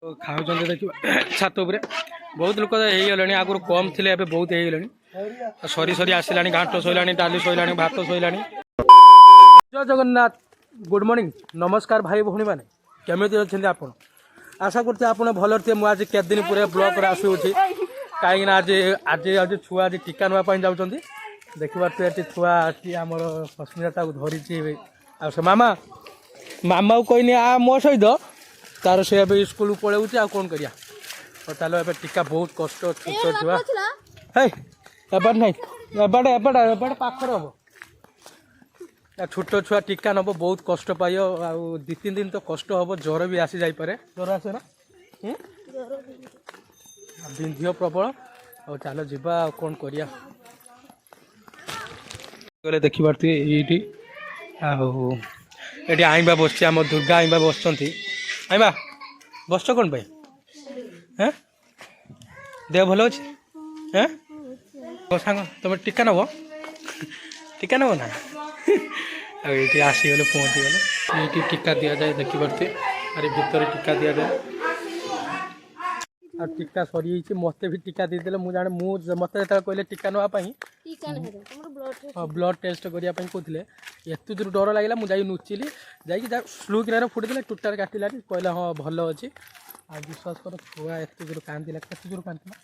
खाऊँ देखिए छात उपर बहुत लोक होगले आगुरी कम थे ए बहुत होगले सरी सरी आसला घाट शोला डाली शोला भात शोला। जय जगन्नाथ गुड मॉर्निंग नमस्कार भाई भौणी मैंने केमी अच्छे आप आशा करते आप भल थे। मुझे आज केत दिन पूरे ब्लॉक आसूँ कहीं आज आज आज छुआ आज टीका नापी जाऊँच देखिए ये छुआ अच्छी आम सस्मिता धरी आ मामा मामा को कहनी आ मो सहित तार से स्कूल पलैच आ कौन करिया चलो ए टीका बहुत कष्ट छोट छुआ है एबार ना एबार पाखर हम छोट छुआ टीका नब बहुत कष्ट पाइ आ 2-3 दिन तो कष्ट हम ज्वर भी आसी जापे ज्वर आसे ना बिंधिव प्रबल और चलो जीवा कौन करिया देखी पार्थे ये आईबा बस आम दुर्गा आईबा बस आईबा बस कौन पाई हाँ देह भल अच्छे हाँ सांग तुम टीका नब टीका नब ना ये आसीगले पहुँची गले ये टीका दि जाए देखी पार्थे अरे भितर टीका दि जाए आ टीका सरी मत भी टीका देदेले मुझे मत जो कहले टीका नापी ब्लड टेस्ट करने कहते एत दूर डर लगे मुझे नुचिली जा स्लू किनारे फुटीदे टोटाल काटिला कहले हाँ भल अच्छी आ विश्वास कर छुआ एत दूर कांदिला केत दूर कांदिला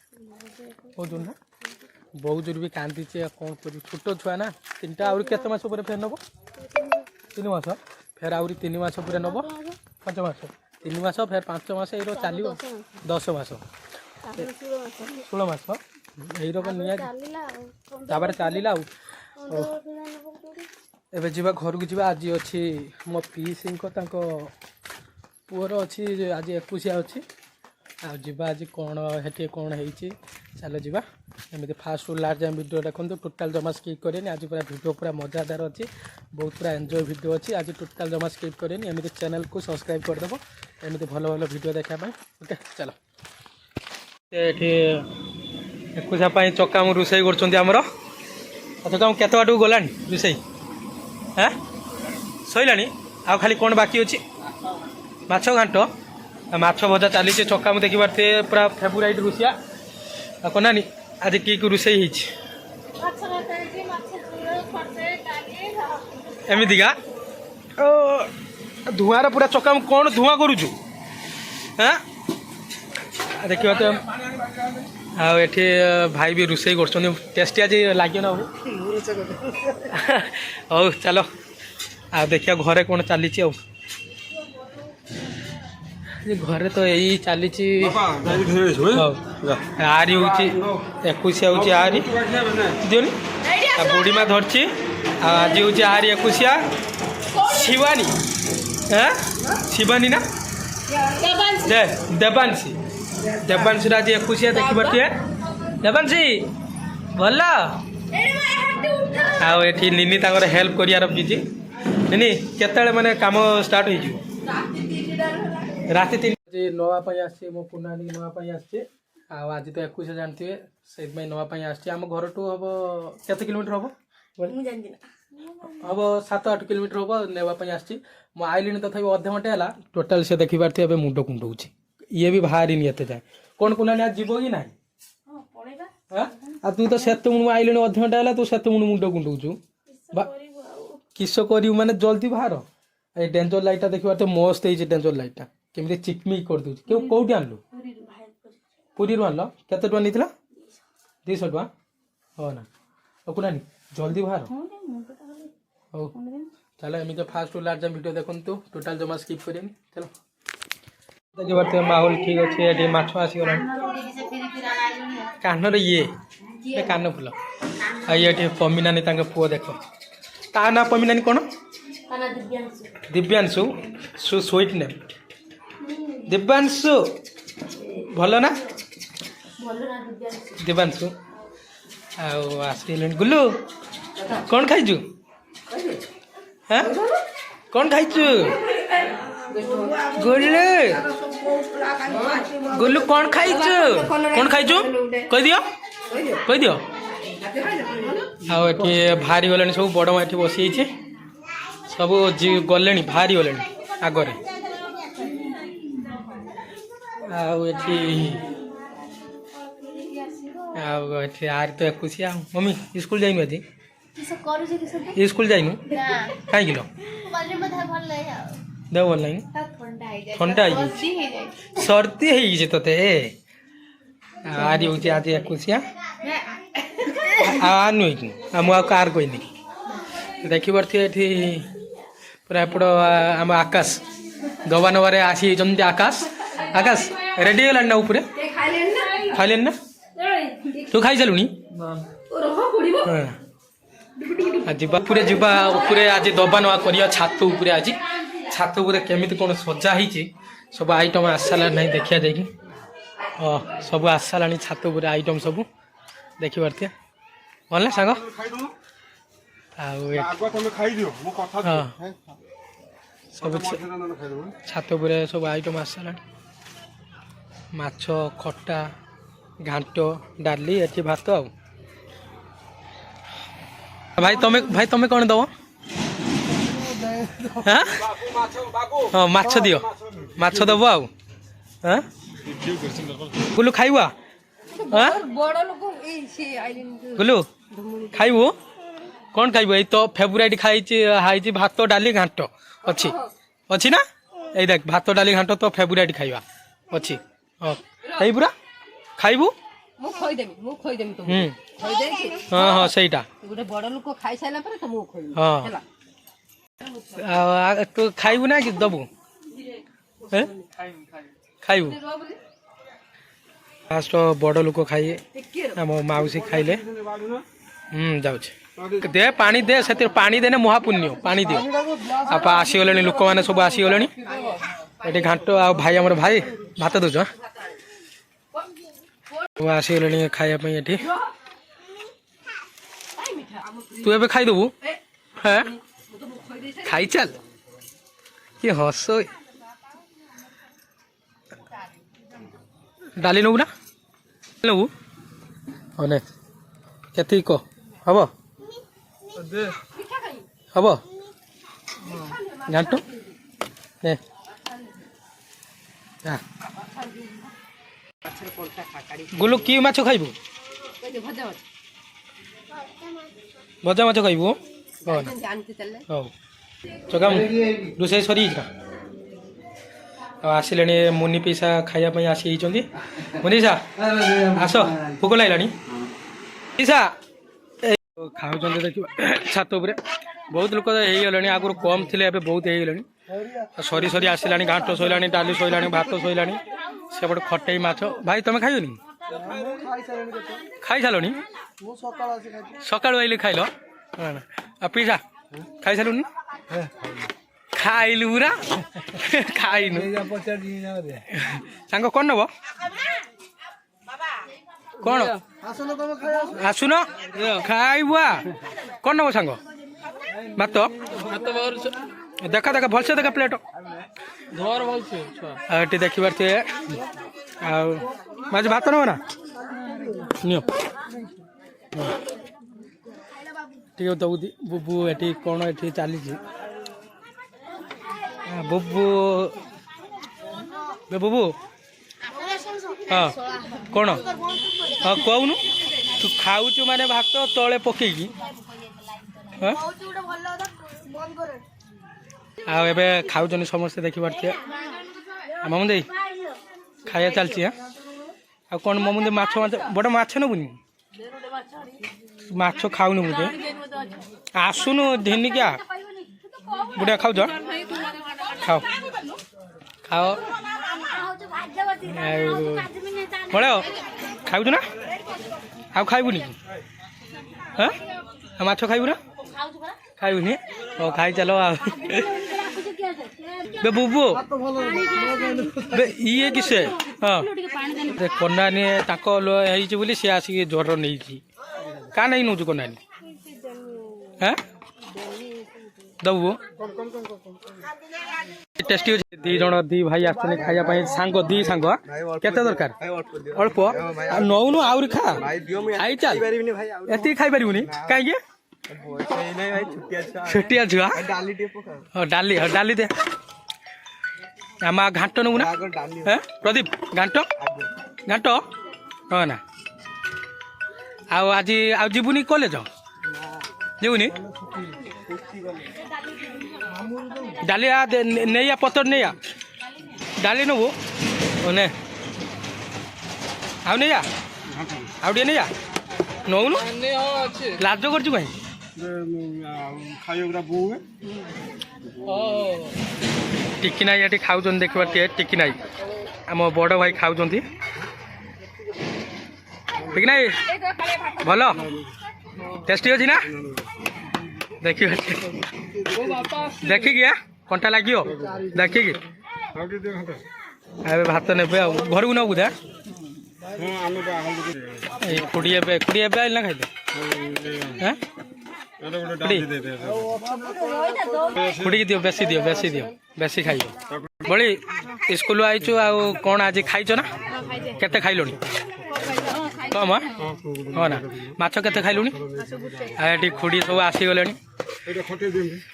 बहुत दूर ना बहुत दूर भी कांदी कौन कर छोट छुआ ना 3टा आउरी केत मास फेर नब 3 मास फेर आउरी 3 मास नब 5 मास 3 मास फेर 5 मास ये चलो 10 मास 16 मास यही रकम निपर चलला एवं जीवा घर को जीवा आज अच्छी मो पीसी पुअर अच्छी आज 21 अच्छी आवा आज कौन हेटी कौन है चलो जीवा एमती फास्ट लास्ट जाए वीडियो देखो टोटाल जमा स्किप करें आज पूरा वीडियो पूरा मजादार अच्छी बहुत पूरा एंजॉय वीडियो अच्छी आज टोटाल जमा स्किप करें एमती चैनल को सब्सक्राइब करदेव एमती भल भल वीडियो देखापी ओके चलो ये 21 चक्का मु रोषे करमर चक्का केत बाट गला रोषे हाँ सैला आ खाली कौन बाकी अच्छी माछ घाट माछ भजा चली चक्का मु देखी पारे पूरा फेवराइट रोषिया कनानी आज की रोषे एमतीका धुआर पूरा चक्का मु कौन धुआं करुचु हाँ देखिए तो आठी भाई भी रोषे कर टेस्टी आज लगे ना हौ चलो आ देखिए घरे कौन चली घरे तो यही चली आरी हूँ 21 हूँ आरी दिनी बुढ़ी माँ धरची आज हूँ आरी 21 शिवानी हाँ शिवानी ना देवांशी देवांशी आज 21 देखी पारे देवांशी भल आठी निनी हेल्प कर बिजी निनी केत माने काम स्टार्ट हो राति 3 बजे नापी आसी मो पुनानी नापी आसी आज तो 21 जानते से नापी आसी आम घर टू हम केत किलोमीटर हम हम 7-8 किलोमीटर हम नापी आसी मो आईली तथा अधे घंटे है टोटाल से देखी पारे मुंड कुंडौ ये भी बाहर नहीं एत जाए कौन कुनानी आज जीव कि ना तू तो सेत मुण आईली अधे घंटा है तू सेत मुण मुंड कुंडौ किस कर माने जल्दी बाहर ये डेंजर लाइटा देखिए तो मस्त है डेंजर लाइटा केमी चिकमिक कर दूँ क्यों कौटी आनलु पुरी आनल केत टका नहीं 200 टका हाँ ना कुनानी जल्दी बाहर हो चलो एमती फास्ट लास्ट जाए वीडियो देखो टोटाल जमा स्किप करें चलो देखिए पारे माहौल ठीक अच्छे ये माछ आसीगला कान ये कान फुल ये पमी नानी पुओ देख ता ना पमी नानी कौन दिव्यांशु सु स्वीट नेम दिव्यांशु भल ना दिव्यांशु आसले गुल्लू कौन खाइचु हाँ कौन खाइचु गुल्लू गुल्लू कौन खाइचु कह दियो आठी भारी गले सब बड़ माँ बसी सब गले भारी गले आगरे आर तो एकुशिया मम्मी स्कूल जाइनु आज स्कूल जाइनु कहीं देह भल नहीं ठंडा सर्दी है तोते आज हूँ आज एकुशिया नुई मुझे कार कहनी देखी पारे पूरा एपट आम आकाश दबा नबारे आसी आकाश आकाश रेडी है ना ऊपर खाइले ना तू खाई चलुनी पूरे जीवा उपरे आज दबा नवा कर छात उपरे आज छात उपरे केमी कौन सजा ही सब आइटम आसाला ना देखिया जाए सब आसाला छात उपरे आइटम सब देखी पारे भल ना सांग सब छात उपरे सब आइटम आसाला माछ खट्टा घांट डाली एटी भात आ भाई तमें कौन दब हाँ माछ दियो माछ दब आ गुलू खाइबा गुलू खाइबू कौन खाइबू ये तो फेवरेट खाई भात डाली घांट अच्छी अच्छी ना ये देख भात डाली घांट तो फेवरेट खाइबा अच्छी हाँ पूरा खाइबू हाँ हाँ सहीटा हाँ तू खाइबू ना कि दबू खाइबू फास्ट बड़ लोक खाइए आम मौसी खाइले जाऊे दे पानी दे से पानी देने महापुण्य पानी दियो आप आसीगले लोक मैंने सब आसीगले ये घाट आ भाई आम भाई भात दौच आसीगले खायापी ये तू ए खाईदेबू हाँ खाई चल कि हस डाली नबू ना नबू अने के कह हम हम घाट गुलू कि माछ खाइबू भजा माछ खाइबू हौ चका रोषे सरी आसिले मुनि पैसा खायापी आसी मुनिसा आस भोक लगे पैसा खाऊ देखिए छात उपर बहुत लोक होगले आगुरी कम थे बहुत होगले सरी सरी आसला घाट शोला डाली शोला भात शोला सेपटे खटई माछ भाई तुम खाइबनी खाई सारे सका आइले खाइल पैसा खाई सारूनी खाइलु पूरा खाइनु सांग कौन नब कौन आसुन खाइबुआ कौन नब सांग भात देखा देखा भलसे देखा प्लेट धर भलसे देखी पारे आज भात नब ना नियो ठीक दबू बुबू ये कौन ये चली बुबू बुबू हाँ कौन हाँ कहूनु तू खाऊ माने भात तले पकईकी आबे खाऊ समस्ते देखी पारे मामुदी खाया चलती आ कौन मामुदी माछ बड़ माछ नबुनी माछ खाऊनु मुझे आसुनु धेनी क्या बुढ़िया खाऊ खाओ खाओ बड़े खाऊ ना आउ खाइबुनी हाँ माछ खाइबू ना खाइबुनी ओ खाई चलो बे बुबू बे ये किसे हाँ कन्यानी बोली सी आसिक ज्वर नहीं क्या नहीं नौ कन्यानी हाँ दबू टेस्टी दी जन दी भाई आसने खाया सांग दी सांग केते दरकार अल्प नौनु आउरी खा खाई चल एति खाई परिबुनी काहे छोटिया छुआ डाली डाली दे आम घाट नबू ना प्रदीप घाट घाट हाँ ना आज जीवनी कॉलेज जीवनी डालिया नहीं पतर नहीं डाली नबू ने आउ नहीं आउ टे नहीं नौनु लाज कर टिकी नाई ये खाऊ देखा टिकी नाई आम बड़ भाई खाऊ टिकी नाई भल टेस्टी अच्छी ना देखिए देखिकी कंटा लगे देखिकी भात ने घर को नबू दे खुड़ी आइल ना खाइले खुड़ी दियो बेसी बेसी खाइ बड़ी स्कूल आईचु आ कौन आज खाइच ना केते खाइलुनी कम हाँ ना माछ केते खाइलुनी आठी खुड़ी सब आसीगले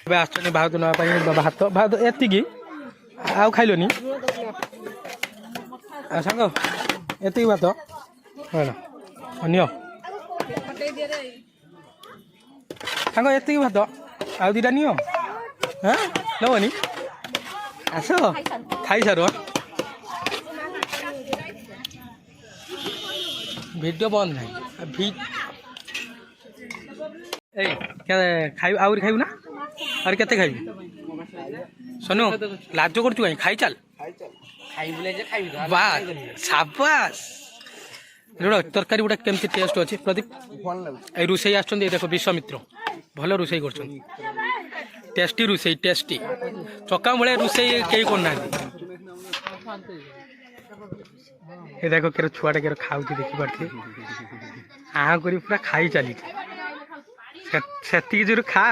भात ना भात भात एति आउ खाइलुनी सांग एति भात हाँ ना अन्य सांग एति भात आउ दीटा नियो हाँ नबनी आस खाई सार वीडियो बंद नहीं खाई आउरी खाइबू ना और केते खाइबू सोनू लाज कर खाई चल वाह शाबाश तरकारी गुड़ा केमती टेस्ट अच्छी प्रदीप रोसे आस देखो विश्वामित्र भल रोसे कर टेस्टी रोसे टेस्टी चका भाई रोसे कई करना देखो केर छुआटा केर खाऊ देखी पार्थे आ कर पूरा खाई चली से जोर खा